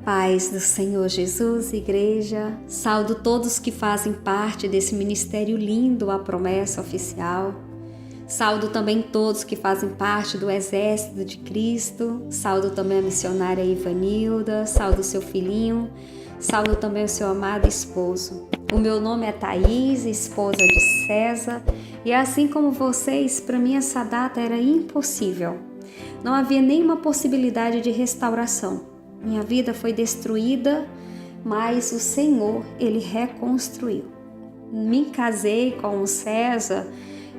Paz do Senhor Jesus, igreja, saúdo todos que fazem parte desse ministério lindo, a Promessa Oficial. Saúdo também todos que fazem parte do Exército de Cristo. Saúdo também a missionária Ivanilda, saúdo seu filhinho, saúdo também o seu amado esposo. O meu nome é Thaís, esposa de César, e assim como vocês, para mim essa data era impossível. Não havia nenhuma possibilidade de restauração. Minha vida foi destruída, mas o Senhor, Ele reconstruiu. Me casei com o César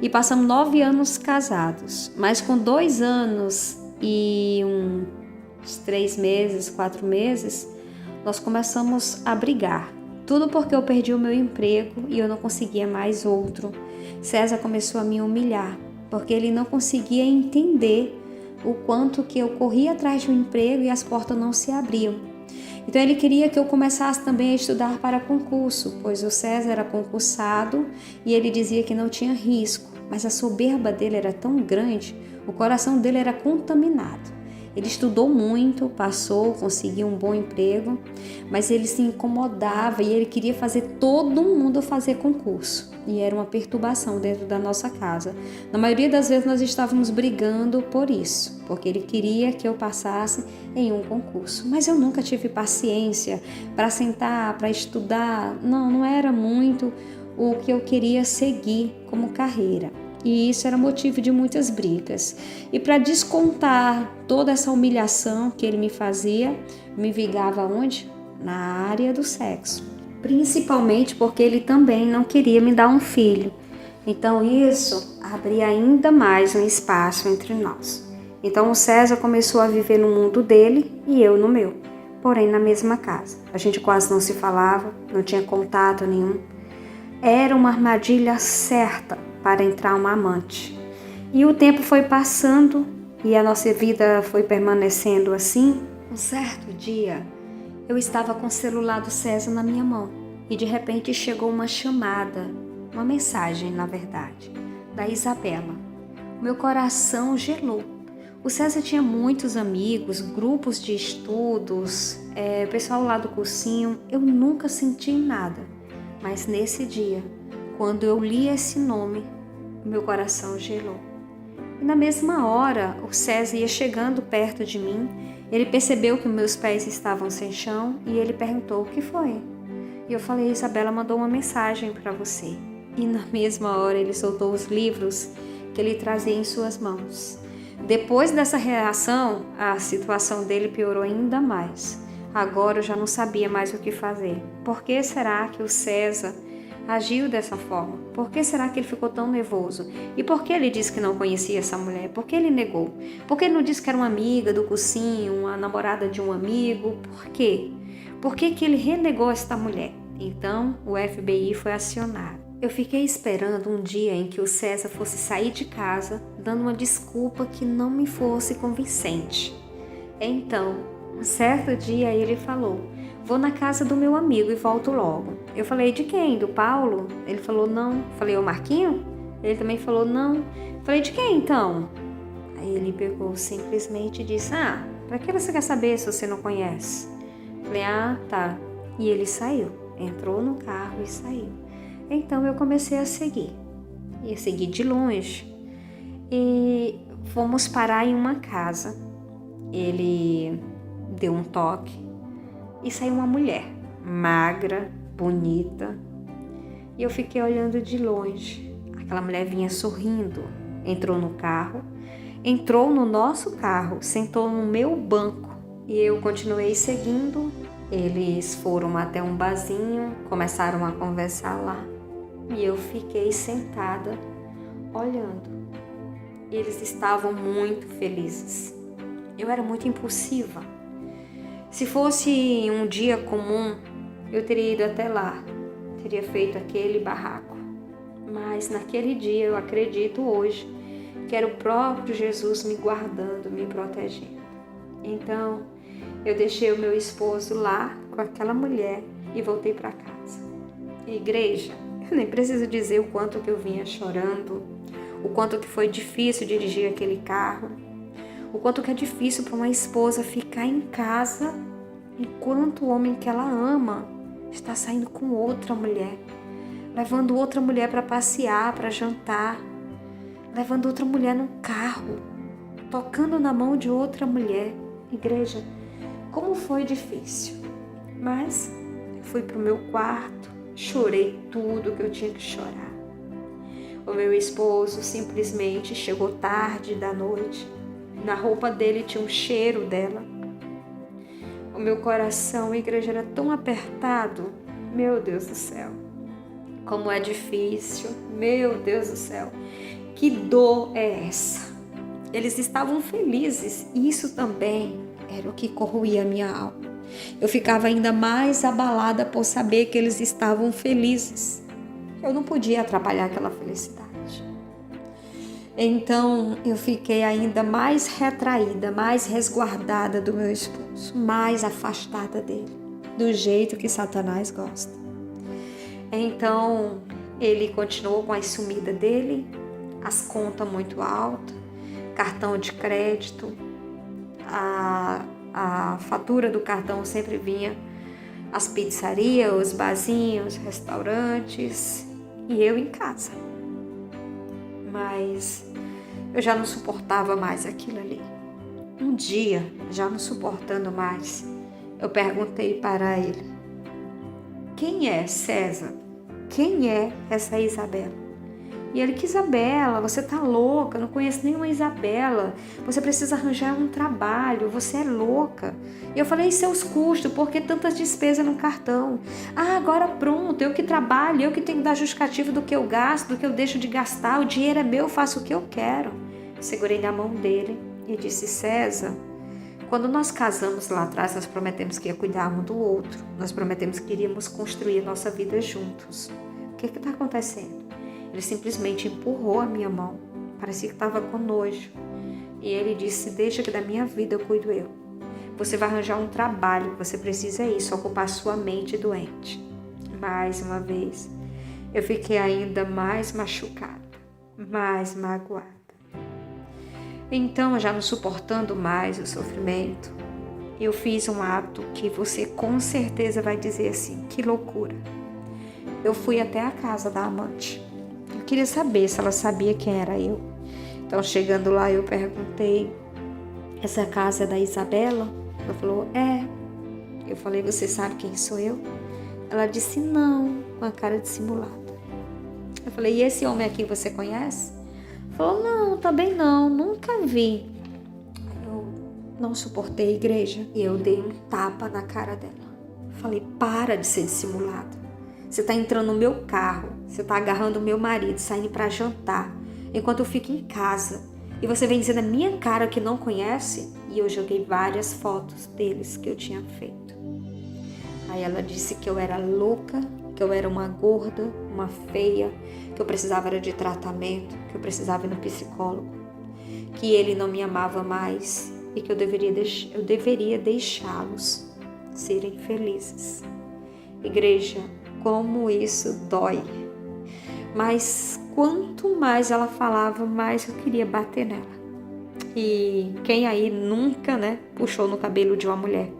e passamos 9 anos casados, mas com 2 anos e uns 3 meses, 4 meses, nós começamos a brigar. Tudo porque eu perdi o meu emprego e eu não conseguia mais outro. César começou a me humilhar, porque ele não conseguia entender o quanto que eu corria atrás de um emprego e as portas não se abriam. Então ele queria que eu começasse também a estudar para concurso, pois o César era concursado e ele dizia que não tinha risco, mas a soberba dele era tão grande, o coração dele era contaminado. Ele estudou muito, passou, conseguiu um bom emprego, mas ele se incomodava e ele queria fazer todo mundo fazer concurso. E era uma perturbação dentro da nossa casa. Na maioria das vezes nós estávamos brigando por isso, porque ele queria que eu passasse em um concurso. Mas eu nunca tive paciência para sentar, para estudar. Não era muito o que eu queria seguir como carreira. E isso era motivo de muitas brigas. E para descontar toda essa humilhação que ele me fazia, me vingava onde? Na área do sexo. Principalmente porque ele também não queria me dar um filho. Então isso abria ainda mais um espaço entre nós. Então o César começou a viver no mundo dele e eu no meu, porém na mesma casa. A gente quase não se falava, não tinha contato nenhum. Era uma armadilha certa para entrar uma amante. E o tempo foi passando e a nossa vida foi permanecendo assim. Um certo dia, eu estava com o celular do César na minha mão e de repente chegou uma chamada, uma mensagem na verdade, da Isabela. O meu coração gelou. O César tinha muitos amigos, grupos de estudos, pessoal lá do cursinho. Eu nunca senti nada, mas nesse dia, quando eu li esse nome, meu coração gelou. E na mesma hora, o César ia chegando perto de mim. Ele percebeu que meus pés estavam sem chão e ele perguntou o que foi. E eu falei, Isabela mandou uma mensagem para você. E na mesma hora ele soltou os livros que ele trazia em suas mãos. Depois dessa reação, a situação dele piorou ainda mais. Agora eu já não sabia mais o que fazer. Por que será que o César agiu dessa forma? Por que será que ele ficou tão nervoso? E por que ele disse que não conhecia essa mulher? Por que ele negou? Por que ele não disse que era uma amiga do cursinho, uma namorada de um amigo? Por quê? Por que que ele renegou esta mulher? Então, o FBI foi acionado. Eu fiquei esperando um dia em que o César fosse sair de casa, dando uma desculpa que não me fosse convincente. Então, um certo dia ele falou, vou na casa do meu amigo e volto logo. Eu falei, de quem? Do Paulo? Ele falou, não. Falei, o Marquinho? Ele também falou, não. Falei, de quem então? Aí ele pegou simplesmente e disse, pra que você quer saber se você não conhece? Falei, tá. E ele saiu, entrou no carro e saiu. Então eu comecei a seguir. Ia seguir de longe. E fomos parar em uma casa. Ele deu um toque. E saiu uma mulher, magra, bonita. E eu fiquei olhando de longe. Aquela mulher vinha sorrindo. Entrou no carro, entrou no nosso carro, sentou no meu banco. E eu continuei seguindo. Eles foram até um barzinho, começaram a conversar lá. E eu fiquei sentada, olhando. Eles estavam muito felizes. Eu era muito impulsiva. Se fosse um dia comum, eu teria ido até lá, teria feito aquele barraco. Mas naquele dia, eu acredito hoje, que era o próprio Jesus me guardando, me protegendo. Então, eu deixei o meu esposo lá com aquela mulher e voltei para casa. Igreja, eu nem preciso dizer o quanto que eu vinha chorando, o quanto que foi difícil dirigir aquele carro, o quanto que é difícil para uma esposa ficar em casa enquanto o homem que ela ama está saindo com outra mulher, levando outra mulher para passear, para jantar, levando outra mulher no carro, tocando na mão de outra mulher. Igreja, como foi difícil. Mas eu fui para o meu quarto, chorei tudo que eu tinha que chorar. O meu esposo simplesmente chegou tarde da noite. Na roupa dele tinha um cheiro dela. O meu coração, igreja, era tão apertado. Meu Deus do céu. Como é difícil. Meu Deus do céu. Que dor é essa? Eles estavam felizes. E isso também era o que corroía a minha alma. Eu ficava ainda mais abalada por saber que eles estavam felizes. Eu não podia atrapalhar aquela felicidade. Então eu fiquei ainda mais retraída, mais resguardada do meu esposo, mais afastada dele, do jeito que Satanás gosta. Então ele continuou com as sumidas dele, as contas muito altas, cartão de crédito, a fatura do cartão sempre vinha as pizzarias, os barzinhos, restaurantes, e eu em casa. Mas eu já não suportava mais aquilo ali. Um dia, já não suportando mais, eu perguntei para ele: quem é César? Quem é essa Isabela? E ele: que Isabela? Você tá louca, não conheço nenhuma Isabela. Você precisa arranjar um trabalho, você é louca. E eu falei: e seus custos? Por que tantas despesas no cartão? Ah, agora pronto, eu que trabalho, eu que tenho que dar justificativa do que eu gasto, do que eu deixo de gastar. O dinheiro é meu, eu faço o que eu quero. Segurei na mão dele e disse: César, quando nós casamos lá atrás, nós prometemos que ia cuidar um do outro. Nós prometemos que iríamos construir a nossa vida juntos. O que está acontecendo? Ele simplesmente empurrou a minha mão, parecia que estava com nojo. E ele disse: deixa que da minha vida eu cuido eu. Você vai arranjar um trabalho, você precisa isso, ocupar sua mente doente. Mais uma vez, eu fiquei ainda mais machucada, mais magoada. Então, já não suportando mais o sofrimento, eu fiz um ato que você com certeza vai dizer assim: que loucura. Eu fui até a casa da amante. Eu queria saber se ela sabia quem era eu. Então, chegando lá, eu perguntei: essa casa é da Isabela? Ela falou: é. Eu falei: você sabe quem sou eu? Ela disse: não, com a cara dissimulada. Eu falei: e esse homem aqui você conhece? Ela falou: não, também não, nunca vi. Eu não suportei a igreja e eu dei um tapa na cara dela. Falei: para de ser dissimulada. Você está entrando no meu carro, você está agarrando o meu marido, saindo para jantar, enquanto eu fico em casa. E você vem dizer na minha cara que não conhece? E eu joguei várias fotos deles que eu tinha feito. Aí ela disse que eu era louca, que eu era uma gorda, uma feia, que eu precisava era de tratamento, que eu precisava ir no psicólogo, que ele não me amava mais e que eu deveria deixá-los serem felizes. Igreja, como isso dói. Mas quanto mais ela falava, mais eu queria bater nela. E quem aí nunca, puxou no cabelo de uma mulher?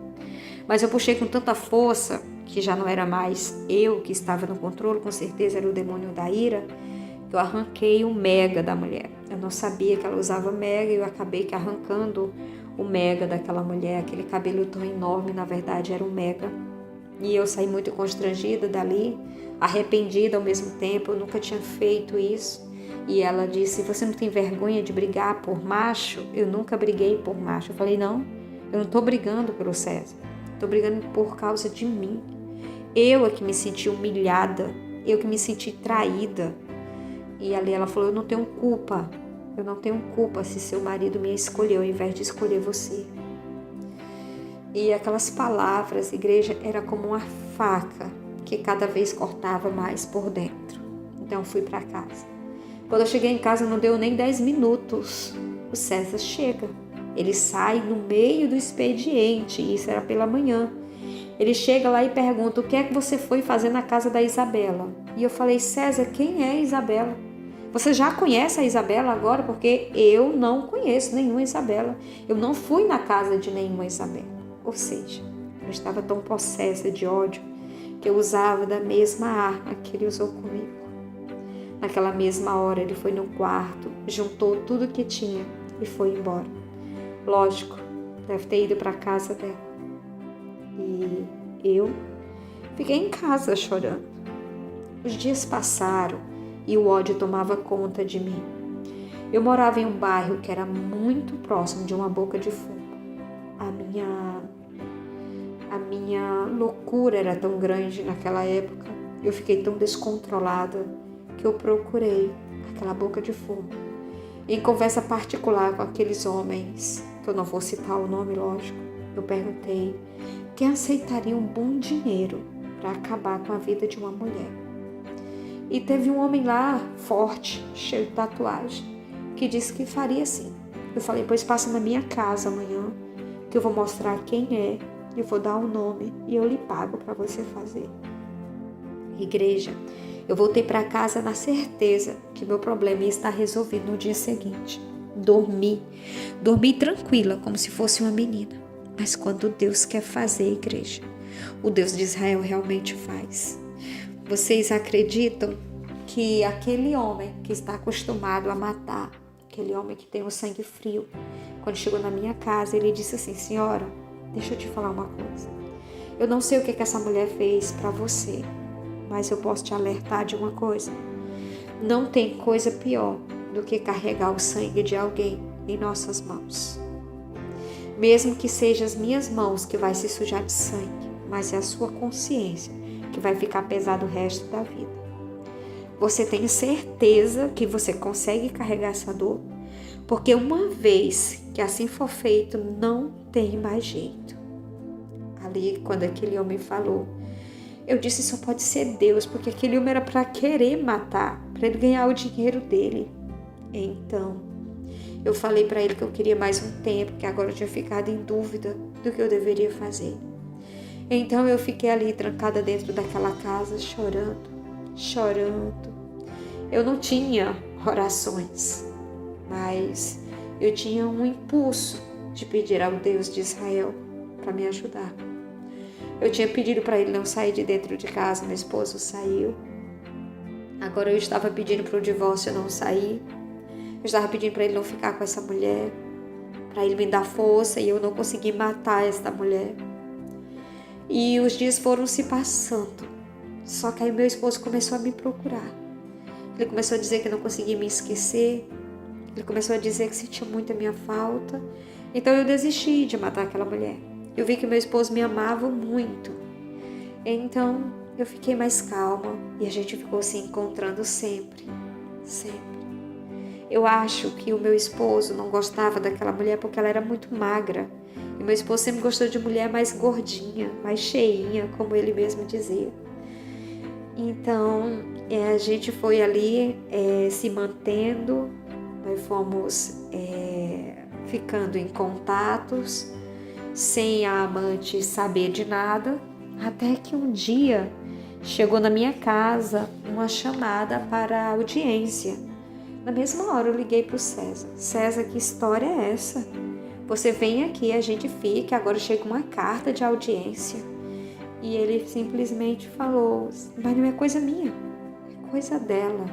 Mas eu puxei com tanta força, que já não era mais eu que estava no controle, com certeza era o demônio da ira, que eu arranquei o mega da mulher. Eu não sabia que ela usava mega e eu acabei que arrancando o mega daquela mulher. Aquele cabelo tão enorme, na verdade, era um mega. E eu saí muito constrangida dali, arrependida ao mesmo tempo, eu nunca tinha feito isso. E ela disse: você não tem vergonha de brigar por macho? Eu nunca briguei por macho. Eu falei: não, eu não estou brigando pelo César, estou brigando por causa de mim. Eu é que me senti humilhada, eu que me senti traída. E ali ela falou: eu não tenho culpa se seu marido me escolheu ao invés de escolher você. E aquelas palavras, igreja, era como uma faca que cada vez cortava mais por dentro. Então eu fui para casa. Quando eu cheguei em casa não deu nem 10 minutos. O César chega. Ele sai no meio do expediente, isso era pela manhã. Ele chega lá e pergunta: o que é que você foi fazer na casa da Isabela? E eu falei: César, quem é Isabela? Você já conhece a Isabela agora? Porque eu não conheço nenhuma Isabela. Eu não fui na casa de nenhuma Isabela. Ou seja, Eu estava tão possessa de ódio que eu usava da mesma arma que ele usou comigo. Naquela mesma hora ele foi no quarto, juntou tudo que tinha e foi embora. Lógico, deve ter ido para a casa dela. E eu fiquei em casa chorando. Os dias passaram e o ódio tomava conta de mim. Eu morava em um bairro que era muito próximo de uma boca de fumo. A minha loucura era tão grande naquela época, eu fiquei tão descontrolada que eu procurei aquela boca de fumo. Em conversa particular com aqueles homens, que eu não vou citar o nome, lógico, eu perguntei quem aceitaria um bom dinheiro para acabar com a vida de uma mulher. E teve um homem lá, forte, cheio de tatuagem, que disse que faria sim. Eu falei, pois passa na minha casa amanhã, que eu vou mostrar quem é, eu vou dar um nome e eu lhe pago para você fazer. Igreja, eu voltei para casa na certeza que meu problema ia estar resolvido no dia seguinte. Dormi tranquila, como se fosse uma menina. Mas quando Deus quer fazer, igreja, o Deus de Israel realmente faz. Vocês acreditam que aquele homem que está acostumado a matar, aquele homem que tem o sangue frio, quando chegou na minha casa, ele disse assim, senhora, deixa eu te falar uma coisa. Eu não sei o que essa mulher fez para você, mas eu posso te alertar de uma coisa. Não tem coisa pior do que carregar o sangue de alguém em nossas mãos. Mesmo que sejam as minhas mãos que vai se sujar de sangue, mas é a sua consciência que vai ficar pesada o resto da vida. Você tem certeza que você consegue carregar essa dor? Porque uma vez que assim for feito, não tem mais jeito. Ali, quando aquele homem falou, eu disse, só pode ser Deus, porque aquele homem era para querer matar, para ele ganhar o dinheiro dele. Então, eu falei para ele que eu queria mais um tempo, que agora eu tinha ficado em dúvida do que eu deveria fazer. Então, eu fiquei ali trancada dentro daquela casa, chorando. Eu não tinha orações, mas eu tinha um impulso de pedir ao Deus de Israel para me ajudar. Eu tinha pedido para ele não sair de dentro de casa, meu esposo saiu. Agora eu estava pedindo para o divórcio não sair. Eu estava pedindo para ele não ficar com essa mulher, para ele me dar força e eu não consegui matar essa mulher. E os dias foram se passando. Só que aí meu esposo começou a me procurar. Ele começou a dizer que não conseguia me esquecer. Ele começou a dizer que sentia muito a minha falta. Então eu desisti de matar aquela mulher. Eu vi que meu esposo me amava muito. Então eu fiquei mais calma e a gente ficou se encontrando sempre. Eu acho que o meu esposo não gostava daquela mulher porque ela era muito magra. E meu esposo sempre gostou de mulher mais gordinha, mais cheinha, como ele mesmo dizia. Então a gente foi ali se mantendo, nós fomos ficando em contatos, sem a amante saber de nada, até que um dia chegou na minha casa uma chamada para audiência. Na mesma hora eu liguei para o César. César, que história é essa? Você vem aqui, a gente fica, agora chega uma carta de audiência. E ele simplesmente falou, mas não é coisa minha, é coisa dela,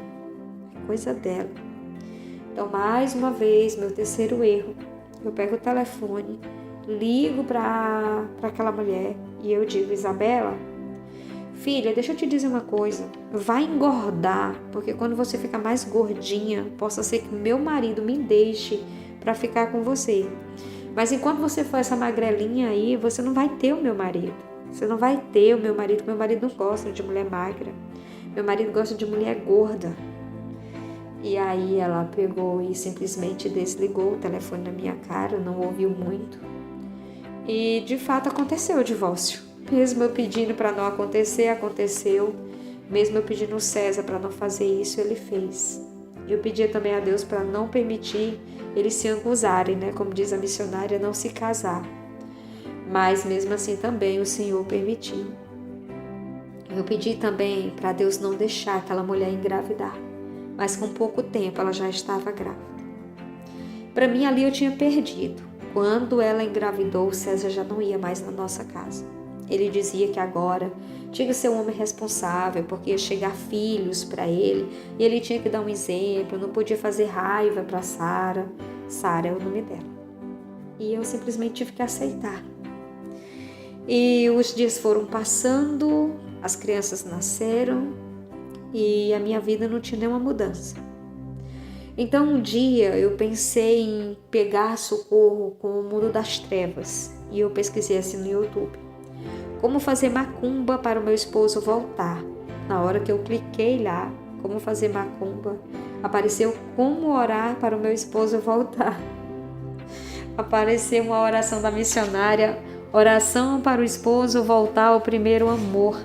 Então, mais uma vez, meu terceiro erro, eu pego o telefone, ligo para aquela mulher e eu digo, Isabela, filha, deixa eu te dizer uma coisa, vai engordar, porque quando você ficar mais gordinha, possa ser que meu marido me deixe para ficar com você. Mas enquanto você for essa magrelinha aí, você não vai ter o meu marido. Você não vai ter o meu marido não gosta de mulher magra. Meu marido gosta de mulher gorda. E aí ela pegou e simplesmente desligou o telefone na minha cara, não ouviu muito. E de fato aconteceu o divórcio. Mesmo eu pedindo para não acontecer, aconteceu. Mesmo eu pedindo o César para não fazer isso, ele fez. Eu pedia também a Deus para não permitir eles se angusarem, como diz a missionária, não se casar. Mas mesmo assim também o Senhor permitiu. Eu pedi também para Deus não deixar aquela mulher engravidar. Mas com pouco tempo ela já estava grávida. Para mim ali eu tinha perdido. Quando ela engravidou, o César já não ia mais na nossa casa. Ele dizia que agora tinha que ser um homem responsável, porque ia chegar filhos para ele, e ele tinha que dar um exemplo, não podia fazer raiva para Sara. Sara é o nome dela. E eu simplesmente tive que aceitar. E os dias foram passando, as crianças nasceram e a minha vida não tinha nenhuma mudança. Então um dia eu pensei em pegar socorro com o mundo das trevas e eu pesquisei assim no YouTube: como fazer macumba para o meu esposo voltar. Na hora que eu cliquei lá, como fazer macumba, apareceu como orar para o meu esposo voltar. Apareceu uma oração da missionária: oração para o esposo voltar ao primeiro amor.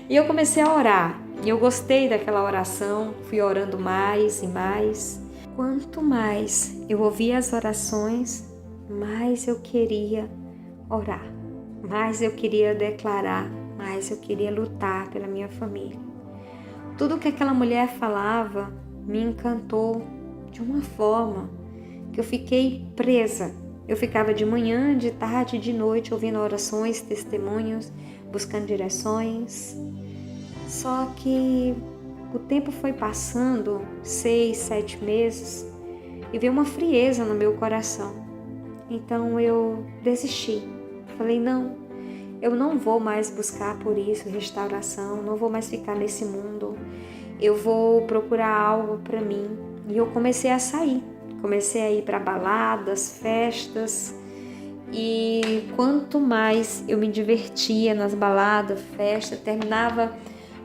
E eu comecei a orar. E eu gostei daquela oração, fui orando mais e mais. Quanto mais eu ouvia as orações, mais eu queria orar, mais eu queria declarar, mais eu queria lutar pela minha família. Tudo que aquela mulher falava me encantou de uma forma que eu fiquei presa. Eu ficava de manhã, de tarde, de noite ouvindo orações, testemunhos, buscando direções. Só que o tempo foi passando, 6, 7 meses, e veio uma frieza no meu coração. Então eu desisti. Falei, não, eu não vou mais buscar por isso restauração, não vou mais ficar nesse mundo. Eu vou procurar algo para mim. E eu comecei a sair. Comecei a ir para baladas, festas. E quanto mais eu me divertia nas baladas, festas, terminava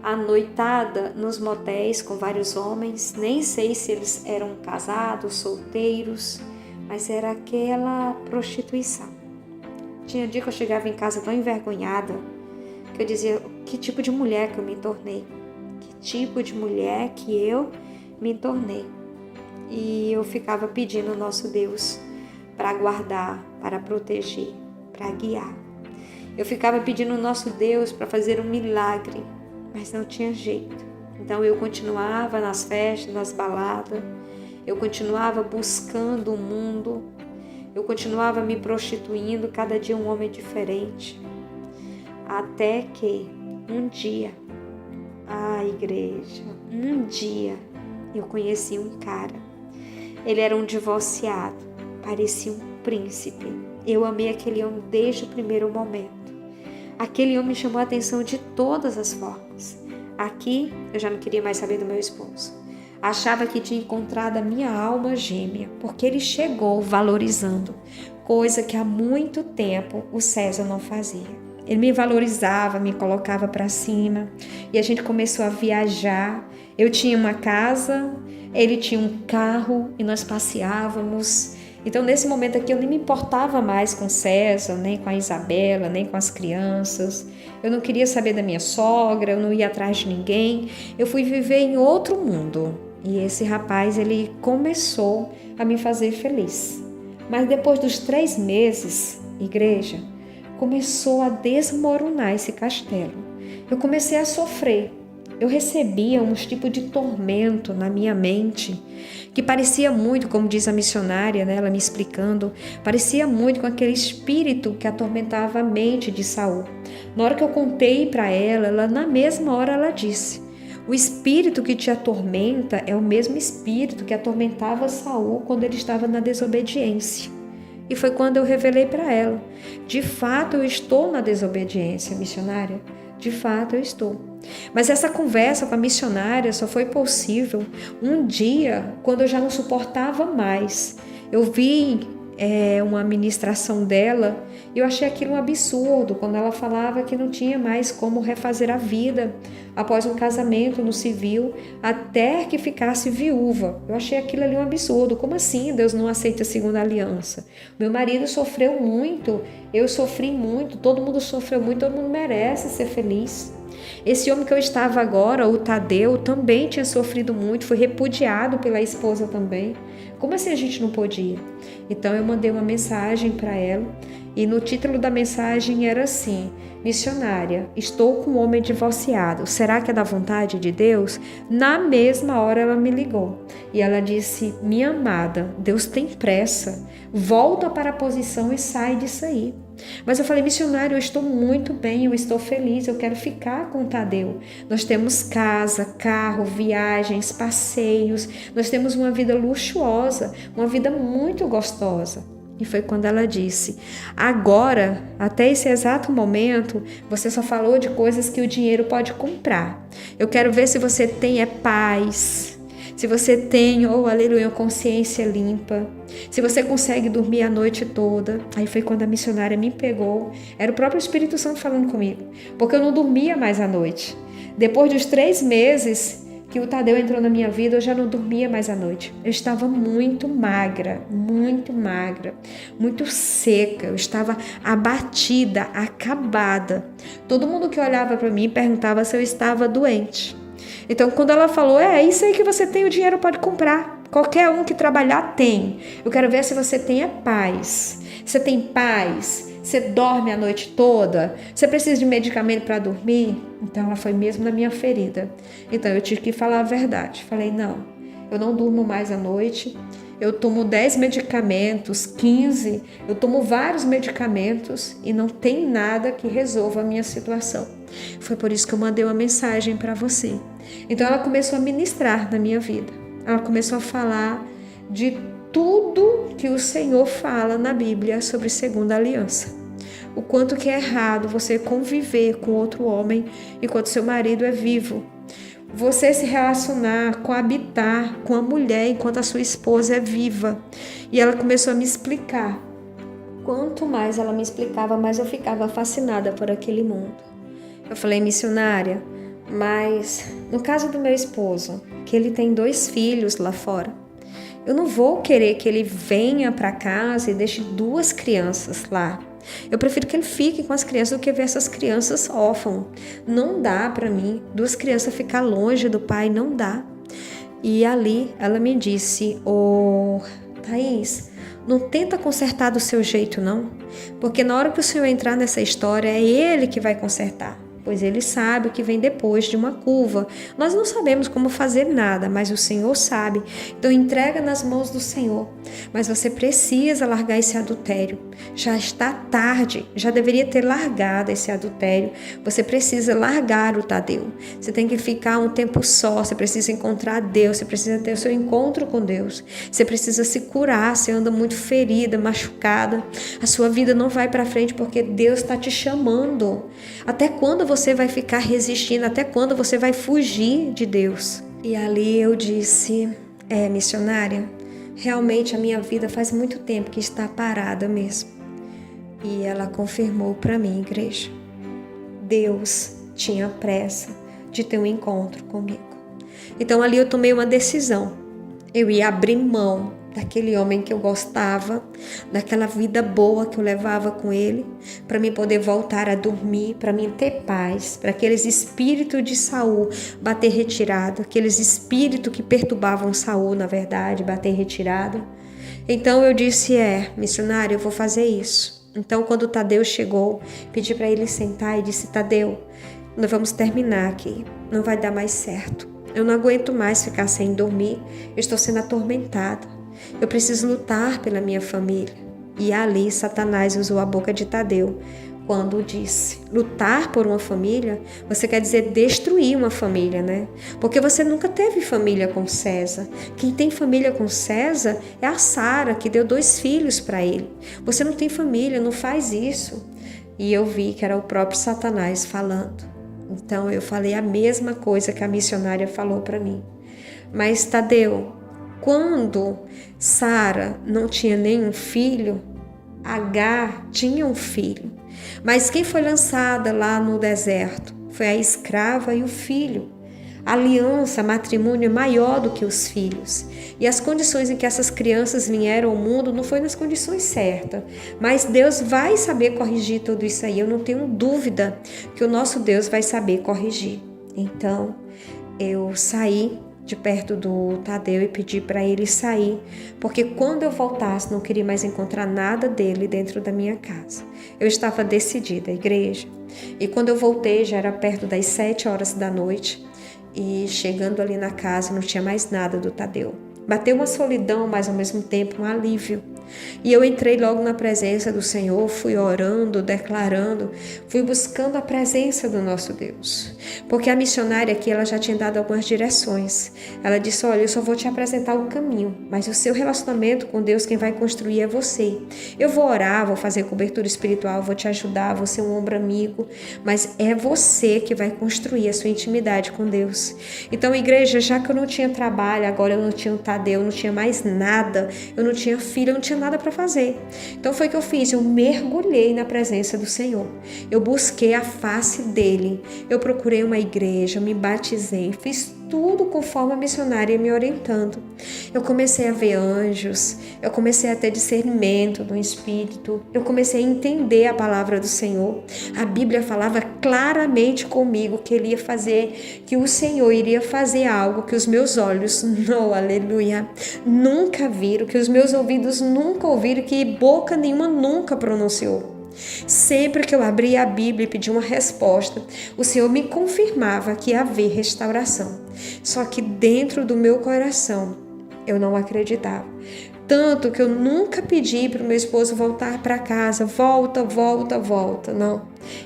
a noitada nos motéis com vários homens. Nem sei se eles eram casados, solteiros, mas era aquela prostituição. Tinha dia que eu chegava em casa tão envergonhada que eu dizia: que tipo de mulher que eu me tornei? Que tipo de mulher que eu me tornei? E eu ficava pedindo ao nosso Deus para guardar, para proteger, para guiar. Eu ficava pedindo ao nosso Deus para fazer um milagre, mas não tinha jeito. Então eu continuava nas festas, nas baladas, eu continuava buscando o mundo, eu continuava me prostituindo, cada dia um homem diferente. Até que um dia, igreja, um dia eu conheci um cara. Ele era um divorciado, parecia um príncipe. Eu amei aquele homem desde o primeiro momento. Aquele homem me chamou a atenção de todas as formas. Aqui eu já não queria mais saber do meu esposo. Achava que tinha encontrado a minha alma gêmea, porque ele chegou valorizando, coisa que há muito tempo o César não fazia. Ele me valorizava, me colocava para cima e a gente começou a viajar. Eu tinha uma casa, ele tinha um carro e nós passeávamos. Então, nesse momento aqui, eu nem me importava mais com César, nem com a Isabela, nem com as crianças. Eu não queria saber da minha sogra, eu não ia atrás de ninguém. Eu fui viver em outro mundo. E esse rapaz, ele começou a me fazer feliz. Mas depois dos 3 meses, igreja, começou a desmoronar esse castelo. Eu comecei a sofrer. Eu recebia uns tipos de tormento na minha mente, que parecia muito, como diz a missionária, né, ela me explicando, parecia muito com aquele espírito que atormentava a mente de Saul. Na hora que eu contei para ela, na mesma hora ela disse: o espírito que te atormenta é o mesmo espírito que atormentava Saul quando ele estava na desobediência. E foi quando eu revelei para ela: de fato eu estou na desobediência, missionária. De fato, eu estou. Mas essa conversa com a missionária só foi possível um dia, quando eu já não suportava mais. Eu vi uma ministração dela e eu achei aquilo um absurdo, quando ela falava que não tinha mais como refazer a vida após um casamento no civil, até que ficasse viúva. Eu achei aquilo ali um absurdo. Como assim Deus não aceita a segunda aliança? Meu marido sofreu muito, eu sofri muito, todo mundo sofreu muito, todo mundo merece ser feliz. Esse homem que eu estava agora, o Tadeu, também tinha sofrido muito, foi repudiado pela esposa também. Como assim a gente não podia? Então eu mandei uma mensagem para ela E no título da mensagem era assim: missionária, estou com um homem divorciado, será que é da vontade de Deus? Na mesma hora ela me ligou e ela disse: minha amada, Deus tem pressa, volta para a posição e sai disso aí. Mas eu falei: missionário, eu estou muito bem, eu estou feliz, eu quero ficar com o Tadeu. Nós temos casa, carro, viagens, passeios, nós temos uma vida luxuosa, uma vida muito gostosa. E foi quando ela disse: agora, até esse exato momento, você só falou de coisas que o dinheiro pode comprar. Eu quero ver se você tem paz, se você tem, oh aleluia, consciência limpa, se você consegue dormir a noite toda. Aí foi quando a missionária me pegou, era o próprio Espírito Santo falando comigo, porque eu não dormia mais à noite. Depois dos 3 meses que o Tadeu entrou na minha vida, eu já não dormia mais à noite. Eu estava muito magra, muito seca. Eu estava abatida, acabada. Todo mundo que olhava para mim perguntava se eu estava doente. Então, quando ela falou: é isso aí que você tem, o dinheiro pode comprar. Qualquer um que trabalhar tem. Eu quero ver se você tem paz. Você tem paz? Você dorme a noite toda? Você precisa de medicamento para dormir? Então ela foi mesmo na minha ferida. Então eu tive que falar a verdade. Falei: não, eu não durmo mais à noite. Eu tomo 10 medicamentos, 15. Eu tomo vários medicamentos e não tem nada que resolva a minha situação. Foi por isso que eu mandei uma mensagem para você. Então ela começou a ministrar na minha vida. Ela começou a falar de tudo que o Senhor fala na Bíblia sobre segunda aliança. O quanto que é errado você conviver com outro homem enquanto seu marido é vivo. Você se relacionar, coabitar com a mulher enquanto a sua esposa é viva. E ela começou a me explicar. Quanto mais ela me explicava, mais eu ficava fascinada por aquele mundo. Eu falei: missionária, mas no caso do meu esposo, que ele tem 2 filhos lá fora, eu não vou querer que ele venha para casa e deixe 2 crianças lá. Eu prefiro que ele fique com as crianças do que ver essas crianças órfãs. Não dá para mim 2 crianças ficar longe do pai, não dá. E ali ela me disse: Thaís, não tenta consertar do seu jeito não, porque na hora que o Senhor entrar nessa história é Ele que vai consertar. Pois Ele sabe o que vem depois de uma curva. Nós não sabemos como fazer nada, mas o Senhor sabe. Então entrega nas mãos do Senhor. Mas você precisa largar esse adultério. Já está tarde, já deveria ter largado esse adultério. Você precisa largar o Tadeu. Você tem que ficar um tempo só, você precisa encontrar Deus, você precisa ter o seu encontro com Deus. Você precisa se curar, você anda muito ferida, machucada. A sua vida não vai para frente porque Deus está te chamando. Até quando você vai ficar resistindo? Até quando você vai fugir de Deus? E ali eu disse: missionária, realmente a minha vida faz muito tempo que está parada mesmo. E ela confirmou para mim, igreja. Deus tinha pressa de ter um encontro comigo. Então ali eu tomei uma decisão. Eu ia abrir mão daquele homem que eu gostava, daquela vida boa que eu levava com ele, para mim poder voltar a dormir, para mim ter paz, para aqueles espíritos de Saul bater retirada, aqueles espíritos que perturbavam Saul, na verdade, bater retirada. Então eu disse: missionário, eu vou fazer isso. Então quando o Tadeu chegou, pedi para ele sentar e disse: Tadeu, nós vamos terminar aqui, não vai dar mais certo. Eu não aguento mais ficar sem dormir, eu estou sendo atormentada. Eu preciso lutar pela minha família. E ali Satanás usou a boca de Tadeu quando disse: lutar por uma família, você quer dizer destruir uma família, né? Porque você nunca teve família com César. Quem tem família com César é a Sara, que deu 2 filhos para ele. Você não tem família, não faz isso. E eu vi que era o próprio Satanás falando. Então eu falei a mesma coisa que a missionária falou para mim. Mas Tadeu, quando Sara não tinha nenhum filho, Agar tinha um filho. Mas quem foi lançada lá no deserto foi a escrava e o filho. A aliança, matrimônio é maior do que os filhos. E as condições em que essas crianças vieram ao mundo não foi nas condições certas. Mas Deus vai saber corrigir tudo isso aí. Eu não tenho dúvida que o nosso Deus vai saber corrigir. Então, eu saí de perto do Tadeu e pedi para ele sair, porque quando eu voltasse não queria mais encontrar nada dele dentro da minha casa. Eu estava decidida, igreja. E quando eu voltei já era perto das 7 horas da noite e chegando ali na casa não tinha mais nada do Tadeu. Bateu uma solidão, mas ao mesmo tempo um alívio. E eu entrei logo na presença do Senhor, fui orando, declarando, fui buscando a presença do nosso Deus. Porque a missionária aqui, ela já tinha dado algumas direções. Ela disse, olha, eu só vou te apresentar o caminho, mas o seu relacionamento com Deus, quem vai construir é você. Eu vou orar, vou fazer cobertura espiritual, vou te ajudar, vou ser um ombro amigo, mas é você que vai construir a sua intimidade com Deus. Então, igreja, já que eu não tinha trabalho, agora eu não tinha um Tadeu, eu não tinha mais nada, eu não tinha filho, eu não tinha nada para fazer. Então foi o que eu fiz, eu mergulhei na presença do Senhor. Eu busquei a face dele. Eu procurei uma igreja, me batizei, fiz tudo conforme a missionária me orientando. Eu comecei a ver anjos, eu comecei a ter discernimento do Espírito, eu comecei a entender a palavra do Senhor. A Bíblia falava claramente comigo que ele ia fazer, que o Senhor iria fazer algo que os meus olhos, não, aleluia, nunca viram, que os meus ouvidos nunca ouviram, que boca nenhuma nunca pronunciou. Sempre que eu abria a Bíblia e pedia uma resposta, o Senhor me confirmava que ia haver restauração. Só que dentro do meu coração, eu não acreditava. Tanto que eu nunca pedi para o meu esposo voltar para casa, volta, volta, volta, não.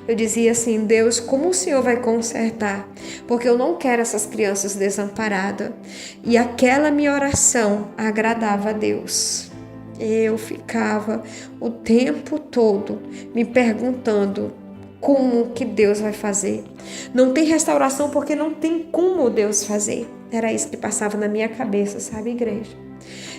Eu dizia assim, Deus, como o Senhor vai consertar? Porque eu não quero essas crianças desamparadas. E aquela minha oração agradava a Deus. Eu ficava o tempo todo me perguntando como que Deus vai fazer. Não tem restauração porque não tem como Deus fazer. Era isso que passava na minha cabeça, sabe, igreja?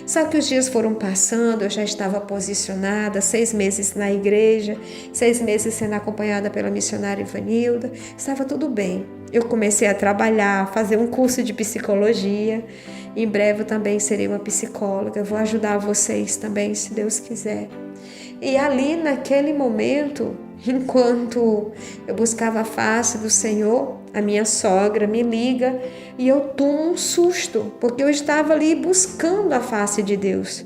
Só que os dias foram passando, eu já estava posicionada, 6 meses na igreja, 6 meses sendo acompanhada pela missionária Ivanilda, estava tudo bem. Eu comecei a trabalhar, fazer um curso de psicologia. Em breve eu também serei uma psicóloga, eu vou ajudar vocês também, se Deus quiser. E ali naquele momento, enquanto eu buscava a face do Senhor, a minha sogra me liga e eu tomo um susto, porque eu estava ali buscando a face de Deus.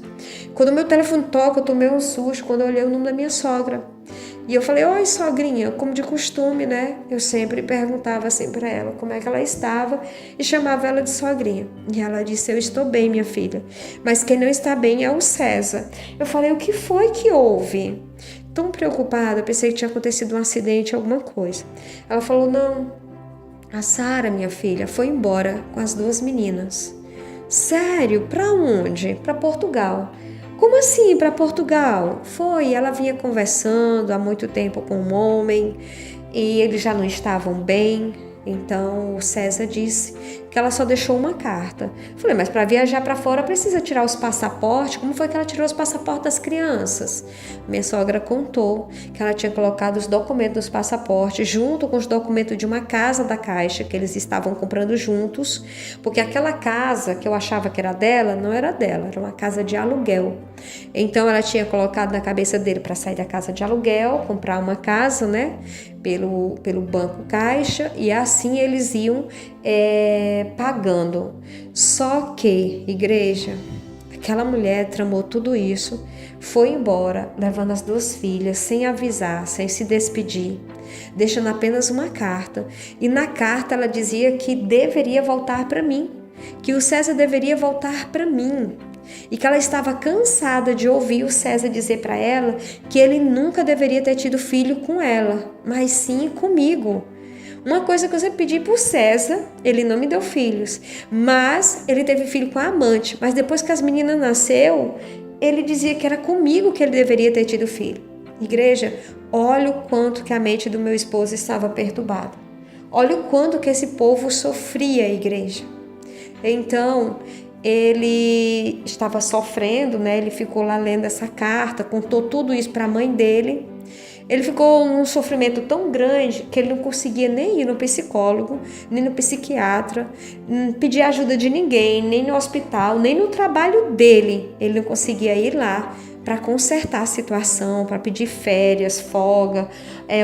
Quando o meu telefone toca, eu tomei um susto quando eu olhei o nome da minha sogra. E eu falei, oi sogrinha, como de costume, né? Eu sempre perguntava assim para ela como é que ela estava e chamava ela de sogrinha. E ela disse, eu estou bem, minha filha, mas quem não está bem é o César. Eu falei, o que foi que houve? Tão preocupada, pensei que tinha acontecido um acidente, alguma coisa. Ela falou, não, a Sara, minha filha, foi embora com as 2 meninas. Sério? Para onde? Para Portugal. Como assim para Portugal? Foi, ela vinha conversando há muito tempo com um homem e eles já não estavam bem. Então o César disse que ela só deixou uma carta. Falei, mas para viajar para fora precisa tirar os passaportes? Como foi que ela tirou os passaportes das crianças? Minha sogra contou que ela tinha colocado os documentos dos passaportes junto com os documentos de uma casa da Caixa que eles estavam comprando juntos, porque aquela casa que eu achava que era dela, não era dela, era uma casa de aluguel. Então ela tinha colocado na cabeça dele para sair da casa de aluguel, comprar uma casa, né? Pelo Banco Caixa, e assim eles iam pagando. Só que, igreja, aquela mulher tramou tudo isso, foi embora, levando as 2 filhas, sem avisar, sem se despedir, deixando apenas uma carta. E na carta ela dizia que deveria voltar para mim, que o César deveria voltar para mim. E que ela estava cansada de ouvir o César dizer para ela que ele nunca deveria ter tido filho com ela, mas sim comigo. Uma coisa que eu sempre pedi para o César, ele não me deu filhos, mas ele teve filho com a amante. Mas depois que as meninas nasceu, ele dizia que era comigo que ele deveria ter tido filho. Igreja, olha o quanto que a mente do meu esposo estava perturbada. Olha o quanto que esse povo sofria, igreja. Então, ele estava sofrendo, né? Ele ficou lá lendo essa carta, contou tudo isso para a mãe dele. Ele ficou num sofrimento tão grande que ele não conseguia nem ir no psicólogo, nem no psiquiatra, pedir ajuda de ninguém, nem no hospital, nem no trabalho dele. Ele não conseguia ir lá para consertar a situação, para pedir férias, folga,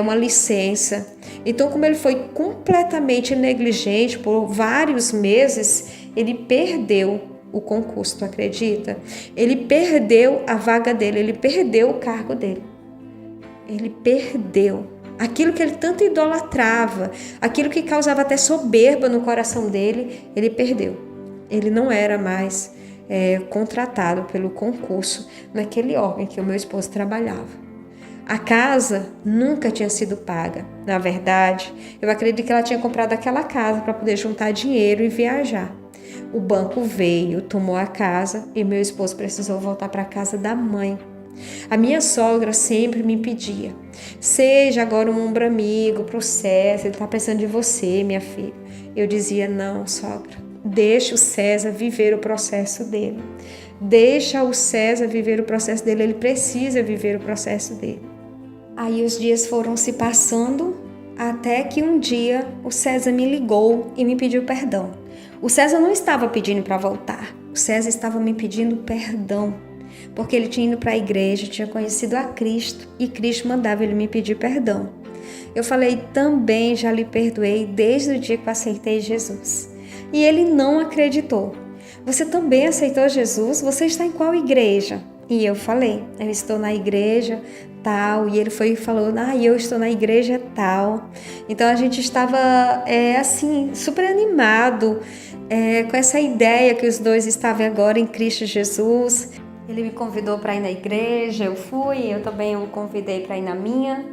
uma licença. Então, como ele foi completamente negligente por vários meses, ele perdeu o concurso, tu acredita? Ele perdeu a vaga dele, ele perdeu o cargo dele. Ele perdeu aquilo que ele tanto idolatrava, aquilo que causava até soberba no coração dele, ele perdeu. Ele não era mais contratado pelo concurso naquele órgão que o meu esposo trabalhava. A casa nunca tinha sido paga. Na verdade, eu acredito que ela tinha comprado aquela casa para poder juntar dinheiro e viajar. O banco veio, tomou a casa e meu esposo precisou voltar para a casa da mãe. A minha sogra sempre me pedia: seja agora um ombro amigo para o César, ele está precisando de você, minha filha. Eu dizia: não, sogra, deixa o César viver o processo dele. Deixa o César viver o processo dele, ele precisa viver o processo dele. Aí os dias foram se passando, até que um dia o César me ligou e me pediu perdão. O César não estava pedindo para voltar, o César estava me pedindo perdão, porque ele tinha ido para a igreja, tinha conhecido a Cristo e Cristo mandava ele me pedir perdão. Eu falei: também já lhe perdoei desde o dia que eu aceitei Jesus. E ele não acreditou. Você também aceitou Jesus? Você está em qual igreja? E eu falei: eu estou na igreja tal. E ele foi e falou: eu estou na igreja tal. Então a gente estava assim, super animado com essa ideia que os dois estavam agora em Cristo Jesus. Ele me convidou para ir na igreja, eu fui, eu também o convidei para ir na minha.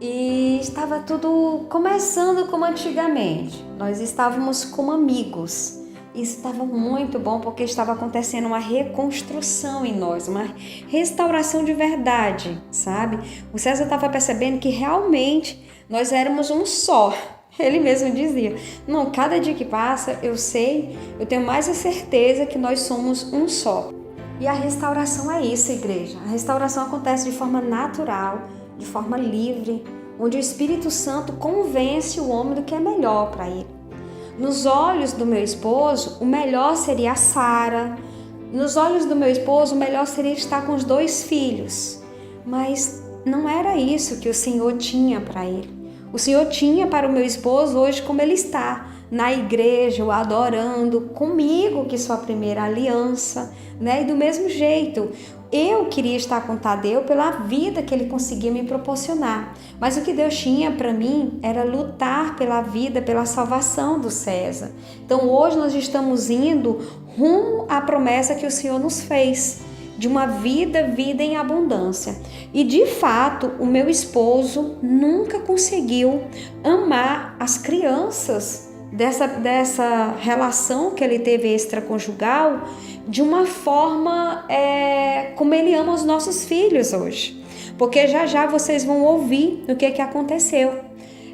E estava tudo começando como antigamente. Nós estávamos como amigos. Isso estava muito bom porque estava acontecendo uma reconstrução em nós, uma restauração de verdade, sabe? O César estava percebendo que realmente nós éramos um só. Ele mesmo dizia: não, cada dia que passa eu tenho mais a certeza que nós somos um só. E a restauração é isso, igreja. A restauração acontece de forma natural, de forma livre, onde o Espírito Santo convence o homem do que é melhor para ele. Nos olhos do meu esposo, o melhor seria a Sara. Nos olhos do meu esposo, o melhor seria estar com os 2 filhos. Mas não era isso que o Senhor tinha para ele. O Senhor tinha para o meu esposo hoje como ele está, na igreja, o adorando, comigo, que sou a primeira aliança, né? E do mesmo jeito, eu queria estar com Tadeu pela vida que ele conseguia me proporcionar. Mas o que Deus tinha para mim era lutar pela vida, pela salvação do César. Então hoje nós estamos indo rumo à promessa que o Senhor nos fez, de uma vida em abundância. E de fato, o meu esposo nunca conseguiu amar as crianças dessa relação que ele teve extraconjugal de uma forma como ele ama os nossos filhos hoje. Porque já vocês vão ouvir o que aconteceu.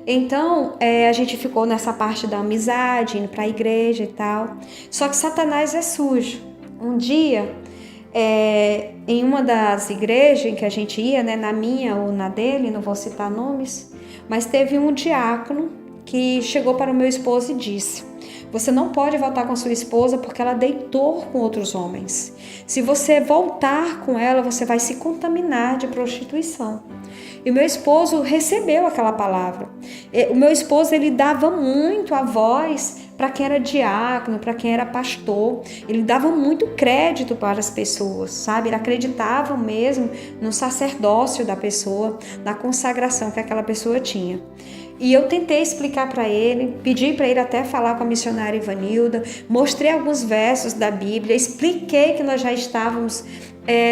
Então, a gente ficou nessa parte da amizade, indo para a igreja e tal. Só que Satanás é sujo. Um dia, em uma das igrejas em que a gente ia, né, na minha ou na dele, não vou citar nomes, mas teve um diácono que chegou para o meu esposo e disse: você não pode voltar com sua esposa porque ela deitou com outros homens. Se você voltar com ela, você vai se contaminar de prostituição. E o meu esposo recebeu aquela palavra. O meu esposo, ele dava muito a voz para quem era diácono, para quem era pastor. Ele dava muito crédito para as pessoas, sabe? Ele acreditava mesmo no sacerdócio da pessoa, na consagração que aquela pessoa tinha. E eu tentei explicar para ele, pedi para ele até falar com a missionária Ivanilda, mostrei alguns versos da Bíblia, expliquei que nós já estávamos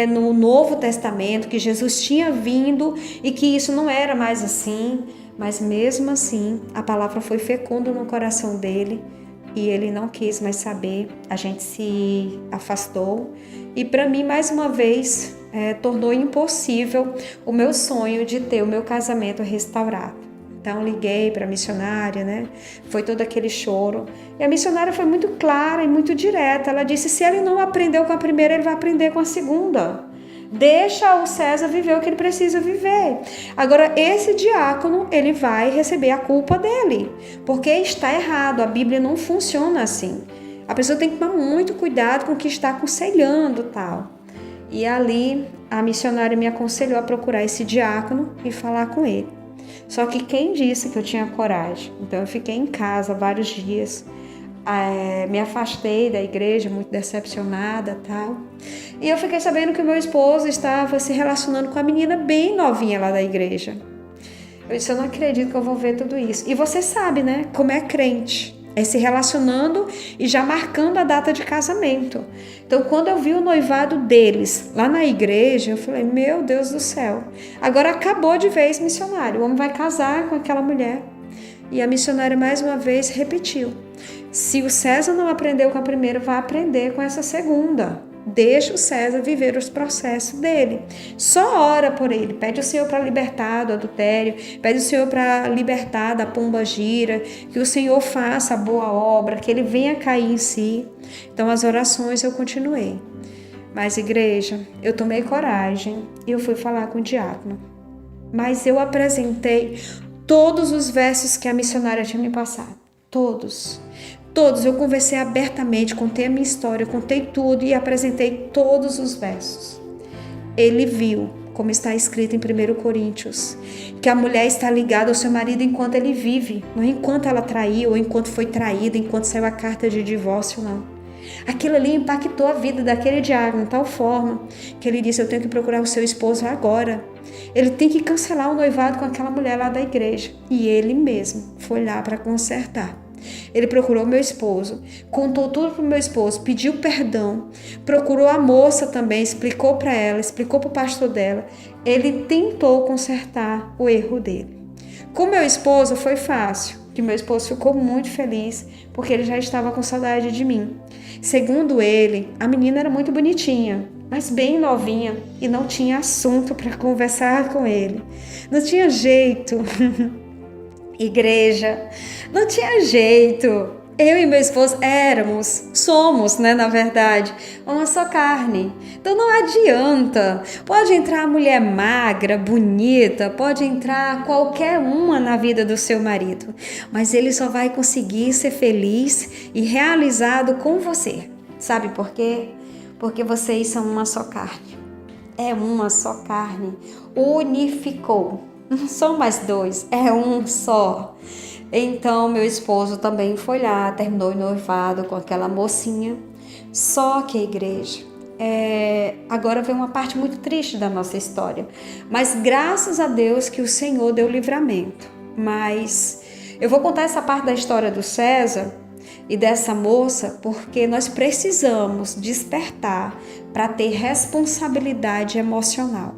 no Novo Testamento, que Jesus tinha vindo e que isso não era mais assim, mas mesmo assim a palavra foi fecunda no coração dele e ele não quis mais saber, a gente se afastou e para mim mais uma vez tornou impossível o meu sonho de ter o meu casamento restaurado. Então liguei para a missionária, né? Foi todo aquele choro. E a missionária foi muito clara e muito direta. Ela disse: se ele não aprendeu com a primeira, ele vai aprender com a segunda. Deixa o César viver o que ele precisa viver. Agora, esse diácono, ele vai receber a culpa dele, porque está errado. A Bíblia não funciona assim. A pessoa tem que tomar muito cuidado com o que está aconselhando, tal. E ali, a missionária me aconselhou a procurar esse diácono e falar com ele. Só que quem disse que eu tinha coragem? Então eu fiquei em casa vários dias Me afastei da igreja, muito decepcionada, tal. E eu fiquei sabendo que o meu esposo estava se relacionando com a menina bem novinha lá da igreja. Eu disse, eu não acredito que eu vou ver tudo isso. E você sabe, né, como é crente. É se relacionando e já marcando a data de casamento. Então, quando eu vi o noivado deles lá na igreja, eu falei, meu Deus do céu. Agora acabou de vez missionário. O homem vai casar com aquela mulher. E a missionária mais uma vez repetiu. Se o César não aprendeu com a primeira, vai aprender com essa segunda. Deixa o César viver os processos dele. Só ora por ele. Pede o Senhor para libertar do adultério. Pede o Senhor para libertar da pomba gira. Que o Senhor faça a boa obra. Que ele venha cair em si. Então as orações eu continuei. Mas igreja, eu tomei coragem e eu fui falar com o diácono. Mas eu apresentei todos os versos que a missionária tinha me passado. Todos, eu conversei abertamente, contei a minha história, contei tudo e apresentei todos os versos. Ele viu, como está escrito em 1 Coríntios, que a mulher está ligada ao seu marido enquanto ele vive, não enquanto ela traiu, ou enquanto foi traída, enquanto saiu a carta de divórcio, não. Aquilo ali impactou a vida daquele diácono de tal forma que ele disse, eu tenho que procurar o seu esposo agora. Ele tem que cancelar o noivado com aquela mulher lá da igreja. E ele mesmo foi lá para consertar. Ele procurou meu esposo, contou tudo para o meu esposo, pediu perdão, procurou a moça também, explicou para ela, explicou para o pastor dela. Ele tentou consertar o erro dele. Com meu esposo foi fácil, que meu esposo ficou muito feliz, porque ele já estava com saudade de mim. Segundo ele, a menina era muito bonitinha, mas bem novinha e não tinha assunto para conversar com ele. Não tinha jeito. Igreja, não tinha jeito. Eu e meu esposo somos, né, na verdade, uma só carne. Então não adianta. Pode entrar a mulher magra, bonita, pode entrar qualquer uma na vida do seu marido, mas ele só vai conseguir ser feliz e realizado com você. Sabe por quê? Porque vocês são uma só carne. É uma só carne. Unificou. Não são mais dois, é um só. Então, meu esposo também foi lá, terminou o noivado com aquela mocinha. Só que a igreja, agora vem uma parte muito triste da nossa história. Mas graças a Deus que o Senhor deu livramento. Mas eu vou contar essa parte da história do César e dessa moça, porque nós precisamos despertar para ter responsabilidade emocional.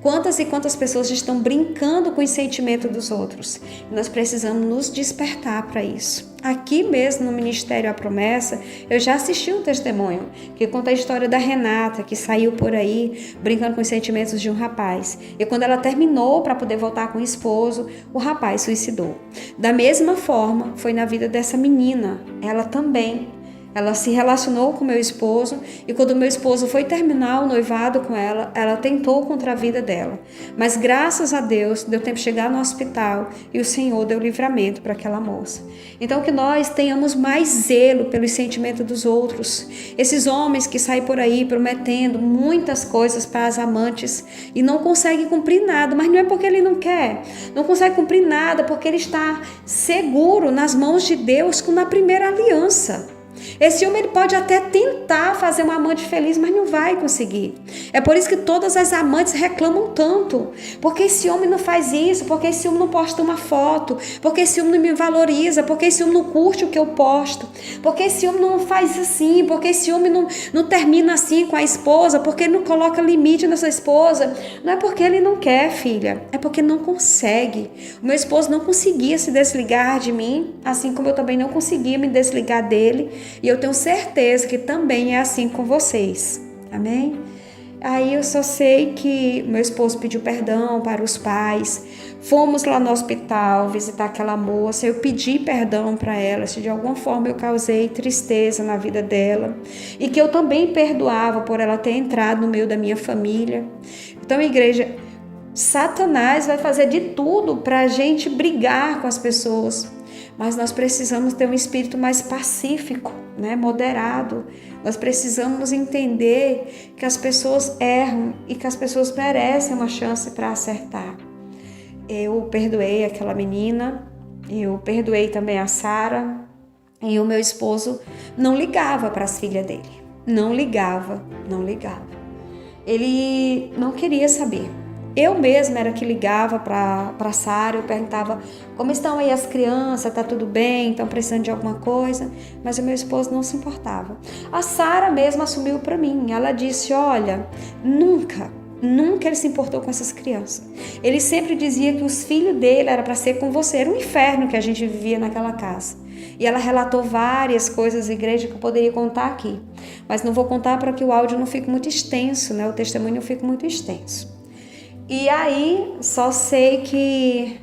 Quantas e quantas pessoas estão brincando com os sentimentos dos outros? Nós precisamos nos despertar para isso. Aqui mesmo no Ministério A Promessa, eu já assisti um testemunho que conta a história da Renata, que saiu por aí brincando com os sentimentos de um rapaz. E quando ela terminou para poder voltar com o esposo, o rapaz suicidou. Da mesma forma, foi na vida dessa menina. Ela também. Ela se relacionou com meu esposo e quando meu esposo foi terminar o noivado com ela, ela tentou contra a vida dela. Mas graças a Deus, deu tempo de chegar no hospital e o Senhor deu livramento para aquela moça. Então que nós tenhamos mais zelo pelos sentimentos dos outros. Esses homens que saem por aí prometendo muitas coisas para as amantes e não conseguem cumprir nada, mas não é porque ele não quer. Não consegue cumprir nada porque ele está seguro nas mãos de Deus como na primeira aliança. Esse homem ele pode até tentar fazer uma amante feliz, mas não vai conseguir. É por isso que todas as amantes reclamam tanto. Porque esse homem não faz isso, porque esse homem não posta uma foto, porque esse homem não me valoriza, porque esse homem não curte o que eu posto, porque esse homem não faz assim, porque esse homem não termina assim com a esposa, porque ele não coloca limite nessa esposa. Não é porque ele não quer, filha, é porque não consegue. O meu esposo não conseguia se desligar de mim, assim como eu também não conseguia me desligar dele. E eu tenho certeza que também é assim com vocês. Amém? Aí eu só sei que meu esposo pediu perdão para os pais. Fomos lá no hospital visitar aquela moça. Eu pedi perdão para ela, se de alguma forma eu causei tristeza na vida dela. E que eu também perdoava por ela ter entrado no meio da minha família. Então, igreja, Satanás vai fazer de tudo para a gente brigar com as pessoas. Mas nós precisamos ter um espírito mais pacífico, né? Moderado. Nós precisamos entender que as pessoas erram e que as pessoas merecem uma chance para acertar. Eu perdoei aquela menina, eu perdoei também a Sara, E o meu esposo não ligava para as filhas dele. Não ligava. Ele não queria saber. Eu mesma era que ligava para Sara, eu perguntava como estão aí as crianças, tá tudo bem, estão precisando de alguma coisa, mas o meu esposo não se importava. A Sara mesma assumiu para mim, ela disse, olha, nunca ele se importou com essas crianças. Ele sempre dizia que os filhos dele era para ser com você, era um inferno que a gente vivia naquela casa. E ela relatou várias coisas, igreja, que eu poderia contar aqui, mas não vou contar para que o áudio não fique muito extenso, né? O testemunho não fique muito extenso. E aí, só sei que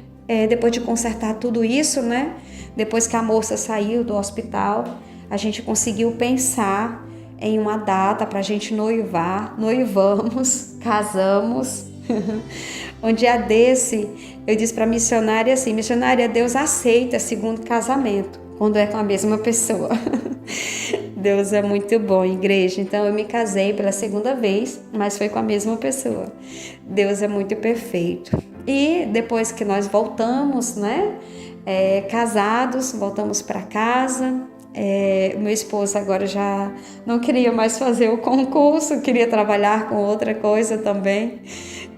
depois de consertar tudo isso, né? Depois que a moça saiu do hospital, a gente conseguiu pensar em uma data para a gente noivar. Noivamos, casamos. Um dia desse, eu disse para a missionária assim, missionária, Deus aceita segundo casamento, quando é com a mesma pessoa. Deus é muito bom, igreja. Então, eu me casei pela segunda vez, mas foi com a mesma pessoa. Deus é muito perfeito. E depois que nós voltamos, né, casados, voltamos para casa. Meu esposo agora já não queria mais fazer o concurso, queria trabalhar com outra coisa também.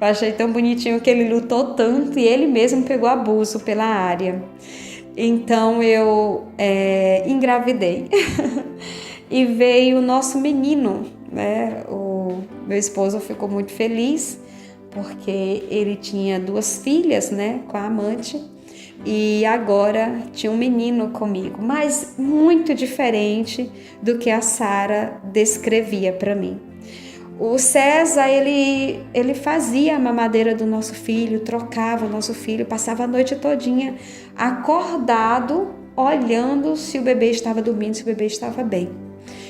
Eu achei tão bonitinho que ele lutou tanto e ele mesmo pegou abuso pela área. Então, eu engravidei. E veio o nosso menino, né? O meu esposo ficou muito feliz, porque ele tinha 2 filhas, né, com a amante, e agora tinha um menino comigo, mas muito diferente do que a Sara descrevia para mim. O César, ele fazia a mamadeira do nosso filho, trocava o nosso filho, passava a noite todinha acordado, olhando se o bebê estava dormindo, se o bebê estava bem.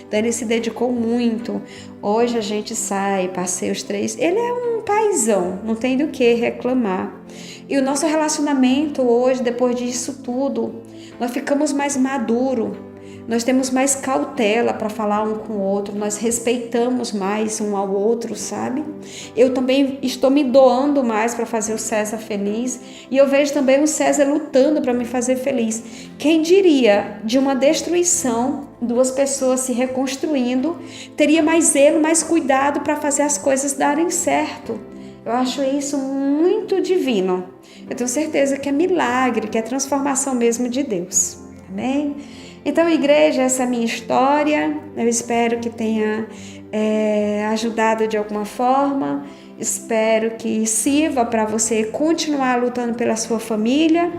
Então ele se dedicou muito. Hoje a gente sai, passeia os 3. Ele é um paizão, não tem do que reclamar. E o nosso relacionamento hoje, depois disso tudo, nós ficamos mais maduros. Nós temos mais cautela para falar um com o outro, nós respeitamos mais um ao outro, sabe? Eu também estou me doando mais para fazer o César feliz e eu vejo também o César lutando para me fazer feliz. Quem diria, de uma destruição, 2 pessoas se reconstruindo, teria mais zelo, mais cuidado para fazer as coisas darem certo. Eu acho isso muito divino. Eu tenho certeza que é milagre, que é transformação mesmo de Deus. Amém? Então, igreja, essa é a minha história. Eu espero que tenha ajudado de alguma forma. Espero que sirva para você continuar lutando pela sua família.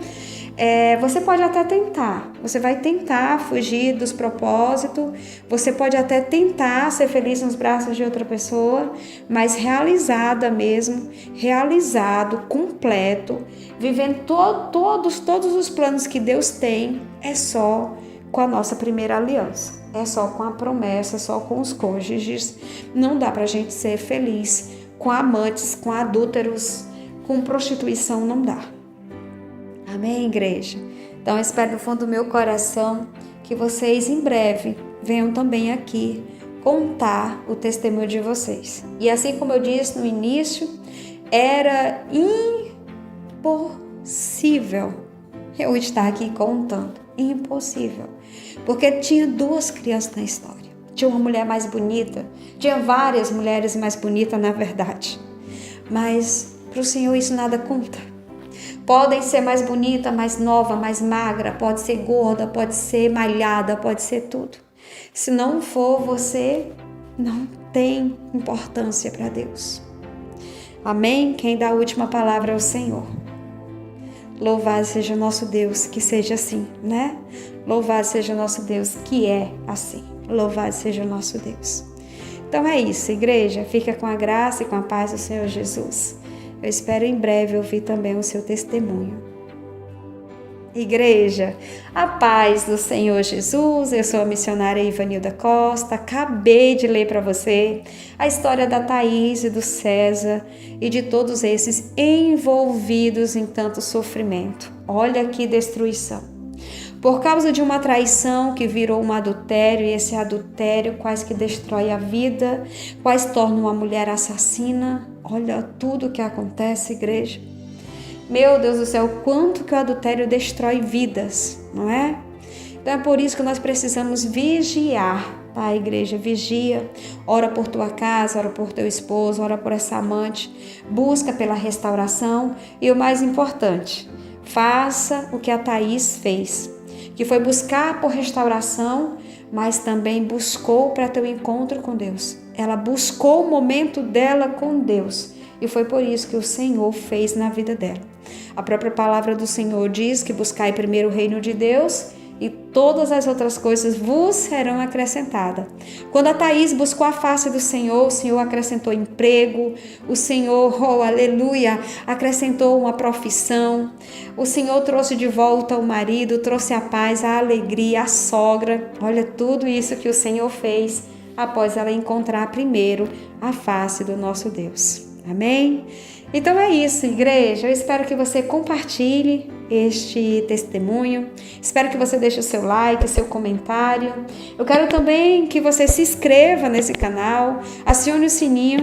Você pode até tentar. Você vai tentar fugir dos propósitos. Você pode até tentar ser feliz nos braços de outra pessoa, mas realizada mesmo, realizado, completo, vivendo todos os planos que Deus tem, é só com a nossa primeira aliança, é só com a promessa, só com os cônjuges. Não dá pra gente ser feliz com amantes, com adúlteros, com prostituição, não dá. Amém, igreja? Então eu espero do fundo do meu coração que vocês em breve venham também aqui contar o testemunho de vocês. E assim como eu disse no início, era impossível eu estar aqui contando. Impossível, porque tinha 2 crianças na história, tinha uma mulher mais bonita, tinha várias mulheres mais bonitas na verdade, mas para o Senhor isso nada conta. Podem ser mais bonita, mais nova, mais magra, pode ser gorda, pode ser malhada, pode ser tudo. Se não for você, não tem importância para Deus. Amém? Quem dá a última palavra é o Senhor. Louvado seja o nosso Deus, que seja assim, né? Louvado seja o nosso Deus, que é assim. Louvado seja o nosso Deus. Então é isso, igreja. Fica com a graça e com a paz do Senhor Jesus. Eu espero em breve ouvir também o seu testemunho. Igreja, a paz do Senhor Jesus. Eu sou a missionária Ivanilda Costa. Acabei de ler para você a história da Thaís e do César e de todos esses envolvidos em tanto sofrimento. Olha que destruição. Por causa de uma traição que virou um adultério, e esse adultério quase que destrói a vida, quase torna uma mulher assassina. Olha tudo o que acontece, igreja. Meu Deus do céu, quanto que o adultério destrói vidas, não é? Então é por isso que nós precisamos vigiar, tá, igreja? Vigia, ora por tua casa, ora por teu esposo, ora por essa amante, busca pela restauração e o mais importante, faça o que a Thaís fez, que foi buscar por restauração, mas também buscou para teu encontro com Deus. Ela buscou o momento dela com Deus e foi por isso que o Senhor fez na vida dela. A própria palavra do Senhor diz que buscai primeiro o reino de Deus e todas as outras coisas vos serão acrescentadas. Quando a Thaís buscou a face do Senhor, o Senhor acrescentou emprego, o Senhor, oh, aleluia, acrescentou uma profissão, o Senhor trouxe de volta o marido, trouxe a paz, a alegria, a sogra. Olha tudo isso que o Senhor fez após ela encontrar primeiro a face do nosso Deus. Amém? Então é isso, igreja. Eu espero que você compartilhe este testemunho. Espero que você deixe o seu like, o seu comentário. Eu quero também que você se inscreva nesse canal, acione o sininho.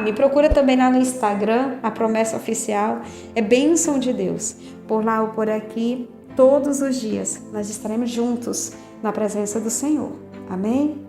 Me procura também lá no Instagram, a Promessa Oficial. É bênção de Deus. Por lá ou por aqui, todos os dias, nós estaremos juntos na presença do Senhor. Amém?